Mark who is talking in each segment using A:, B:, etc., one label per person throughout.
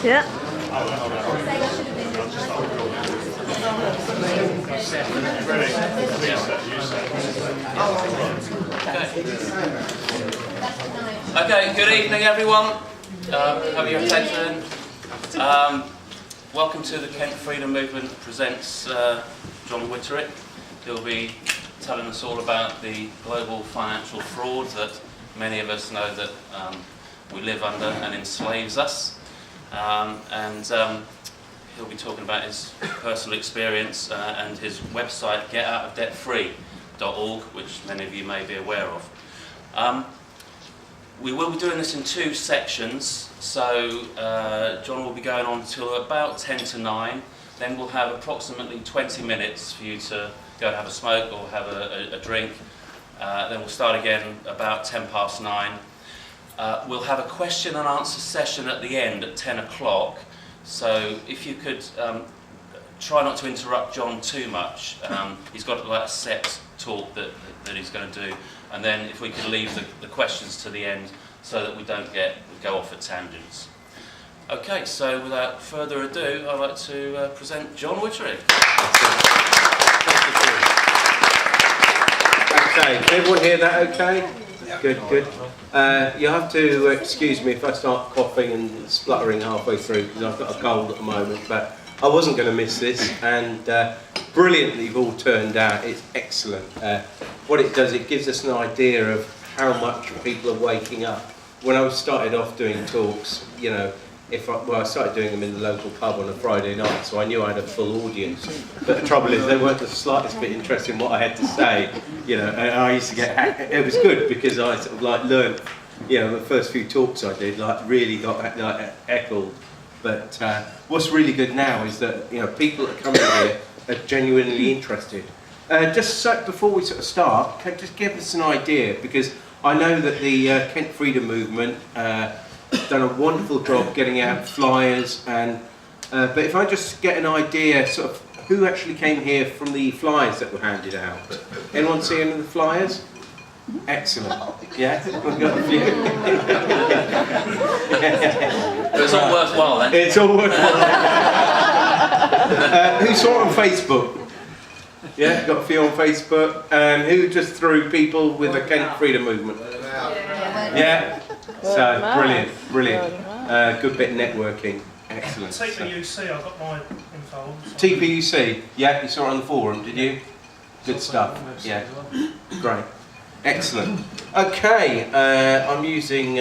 A: Yeah.
B: Okay, good evening everyone. Have your attention. Welcome to the Kent Freedom Movement presents Jon Witterick. He'll be telling us all about the global financial fraud that many of us know that we live under and enslaves us. He'll be talking about his personal experience and his website getoutofdebtfree.org, which many of you may be aware of. We will be doing this in two sections, so Jon will be going on till about 10 to 9, then we'll have approximately 20 minutes for you to go and have a smoke or have a drink, then we'll start again about 10 past 9. We'll have a question and answer session at the end at 10 o'clock, so if you could try not to interrupt Jon too much. He's got like a set talk that he's going to do, and then if we could leave the questions to the end so that we don't go off at tangents. Okay, so without further ado, I'd like to present Jon Witterick.
C: Okay, can everyone hear that okay? Good, good. You'll have to excuse me if I start coughing and spluttering halfway through because I've got a cold at the moment, but I wasn't going to miss this, and brilliantly you've all turned out. It's excellent. What it does, it gives us an idea of how much people are waking up. When I started off doing talks, you know, I started doing them in the local pub on a Friday night, so I knew I had a full audience. But the trouble is, they weren't the slightest bit interested in what I had to say, you know. And I used to get, it was good because I sort of like learned, you know, the first few talks I did, like really got like heckled. But what's really good now is that, you know, people that come in here are genuinely interested. Just so, before we sort of start, just give us an idea, because I know that the Kent Freedom Movement done a wonderful job getting out flyers, and but if I just get an idea, sort of who actually came here from the flyers that were handed out. Anyone see any of the flyers? Excellent. Yeah, we've got a few.
B: It's all worthwhile then.
C: It's all worthwhile. Who saw it on Facebook? Yeah, got a few on Facebook. And who just threw people with the Kent Freedom Movement? Yeah. So brilliant, brilliant. Good bit of networking. Excellent.
D: TPUC, I've got my info.
C: TPUC, yeah, you saw it on the forum, did you? Good stuff. Yeah, great. Excellent. Okay, I'm using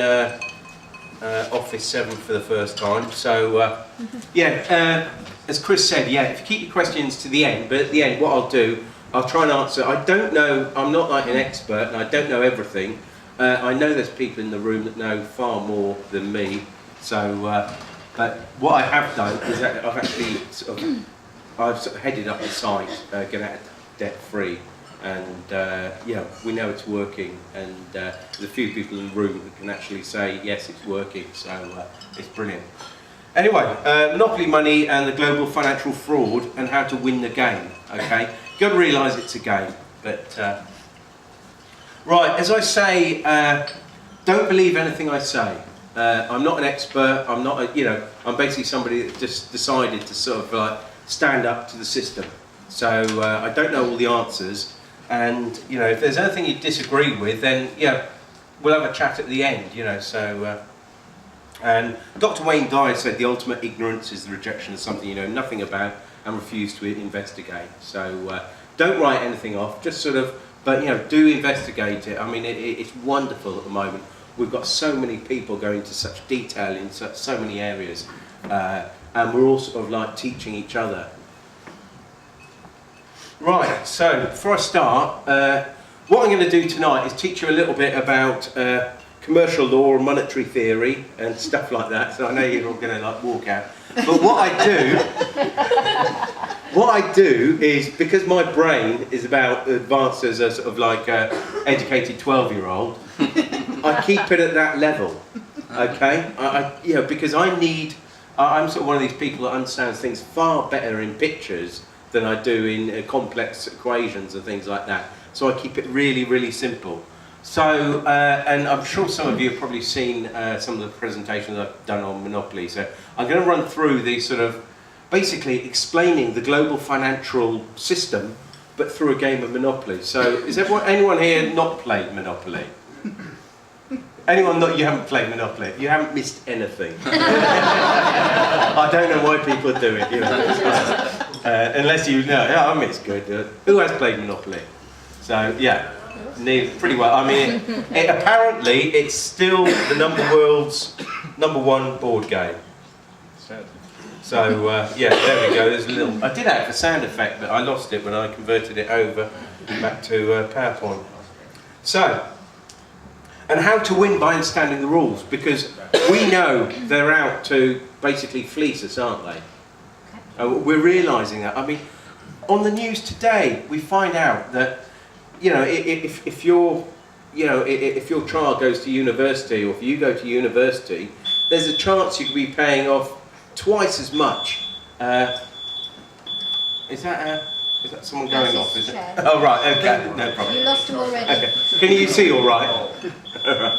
C: Office 7 for the first time, so yeah, as Chris said, yeah, if you keep your questions to the end, but at the end what I'll do, I'll try and answer. I don't know, I'm not like an expert and I don't know everything. I know there's people in the room that know far more than me, so but what I have done is that I've actually sort of headed up the site, Get Out of Debt Free, and yeah, we know it's working, and there's a few people in the room who can actually say yes, it's working, so it's brilliant. Anyway, monopoly money and the global financial fraud and how to win the game. Okay, you've got to realise it's a game, but right, as I say, don't believe anything I say. I'm not an expert. I'm not, you know, I'm basically somebody that just decided to sort of like stand up to the system. So I don't know all the answers, and you know, if there's anything you disagree with, then yeah, we'll have a chat at the end. You know, so. And Dr. Wayne Dyer said the ultimate ignorance is the rejection of something you know nothing about and refuse to investigate. So don't write anything off. Just sort of, but you know, do investigate it. I mean, it's wonderful at the moment. We've got so many people going into such detail in so many areas, and we're all sort of like teaching each other. Right, so before I start, what I'm going to do tonight is teach you a little bit about commercial law and monetary theory and stuff like that. So I know you're all going to like walk out. But what I do, what I do is, because my brain is about advanced as a sort of like educated 12-year-old, I keep it at that level. Okay, you know, because I'm sort of one of these people that understands things far better in pictures than I do in complex equations and things like that. So I keep it really, really simple. So, and I'm sure some of you have probably seen some of the presentations I've done on Monopoly. So I'm going to run through the sort of, basically explaining the global financial system, but through a game of Monopoly. So is anyone here not played Monopoly? Anyone that you haven't played Monopoly? You haven't missed anything. I don't know why people do it, you know. Unless you know, yeah, I mean, it's good. Who has played Monopoly? So, yeah, pretty well. I mean, apparently, it's still the world's #1 board game. So, yeah, there we go. There's a little. I did have a sound effect, but I lost it when I converted it over back to PowerPoint. So, and how to win by understanding the rules, because we know they're out to basically fleece us, aren't they? We're realising that. I mean, on the news today, we find out that, you know, if your child goes to university, or if you go to university, there's a chance you could be paying off twice as much. Is that someone going off? Is it? Oh right, okay, no problem.
A: You lost them already.
C: Okay, can you see all right? All right.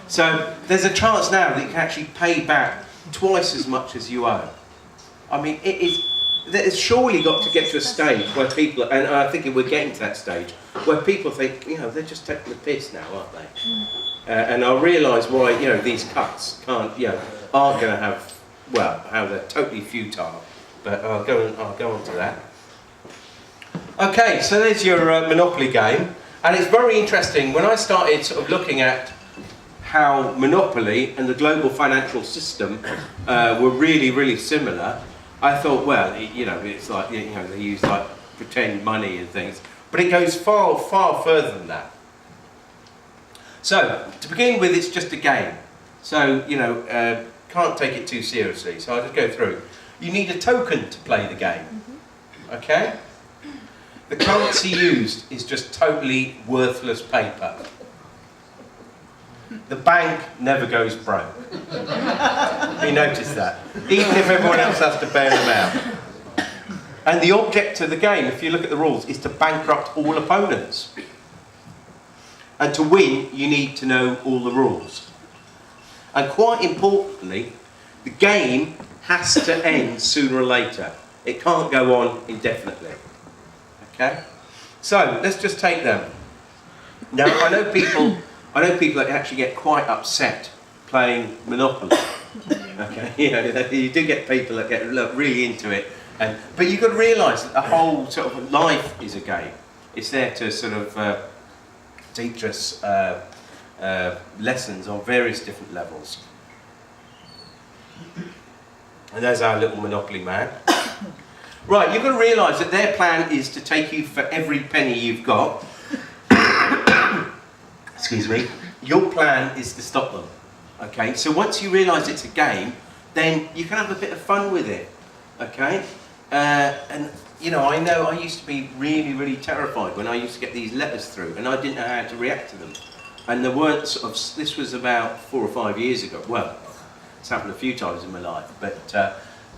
C: So there's a chance now that you can actually pay back twice as much as you owe. I mean, there's surely got to get to a stage where people, and I think we're getting to that stage, where people think, you know, they're just taking the piss now, aren't they? And I realise why, you know, these cuts aren't going to have, well, how they're totally futile. But I'll go on to that. Okay, so there's your Monopoly game, and it's very interesting. When I started sort of looking at how Monopoly and the global financial system were really, really similar, I thought, well, you know, it's like, you know, they use like pretend money and things, but it goes far, far further than that. So, to begin with, it's just a game. So, you know, can't take it too seriously. So I'll just go through. You need a token to play the game. Okay? The currency used is just totally worthless paper. The bank never goes broke. You notice that? Even if everyone else has to bail them out. And the object of the game, if you look at the rules, is to bankrupt all opponents. And to win, you need to know all the rules. And quite importantly, the game has to end sooner or later. It can't go on indefinitely. Okay? So, let's just take them. Now, I know people that actually get quite upset playing Monopoly. Okay? You know, you do get people that get really into it. But you've got to realise that the whole sort of life is a game. It's there to sort of teach us lessons on various different levels. And there's our little Monopoly man. Right, you've got to realise that their plan is to take you for every penny you've got. Excuse me. Your plan is to stop them. Okay, so once you realise it's a game, then you can have a bit of fun with it. Okay? And, you know I used to be really, really terrified when I used to get these letters through and I didn't know how to react to them. And there weren't sort of, this was about 4 or 5 years ago. Well, it's happened a few times in my life, but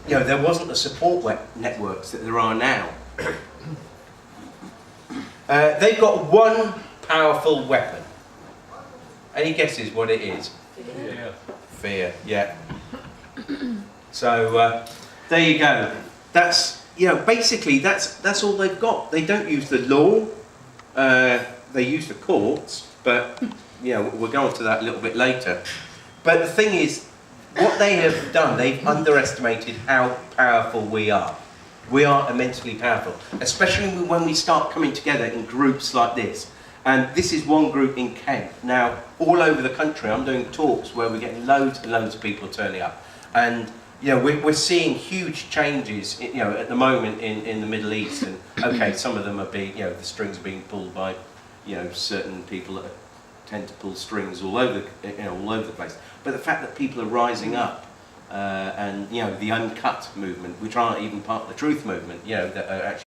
C: you know, there wasn't the support networks that there are now. They've got one powerful weapon. Any guesses what it is?
D: Fear.
C: Fear, yeah. So there you go. That's, you know, basically that's all they've got. They don't use the law. They use the courts, but you know, we'll go on to that a little bit later. But the thing is, what they have done, they've underestimated how powerful we are. We are immensely powerful, especially when we start coming together in groups like this. And this is one group in Kent. Now, all over the country, I'm doing talks where we're getting loads and loads of people turning up. And, you know, we're seeing huge changes, you know, at the moment in the Middle East. And, okay, some of them are being, you know, the strings are being pulled by, you know, certain people that tend to pull strings all over the place. But the fact that people are rising up and you know, the uncut movement, which aren't even part of the truth movement, you know, that are actually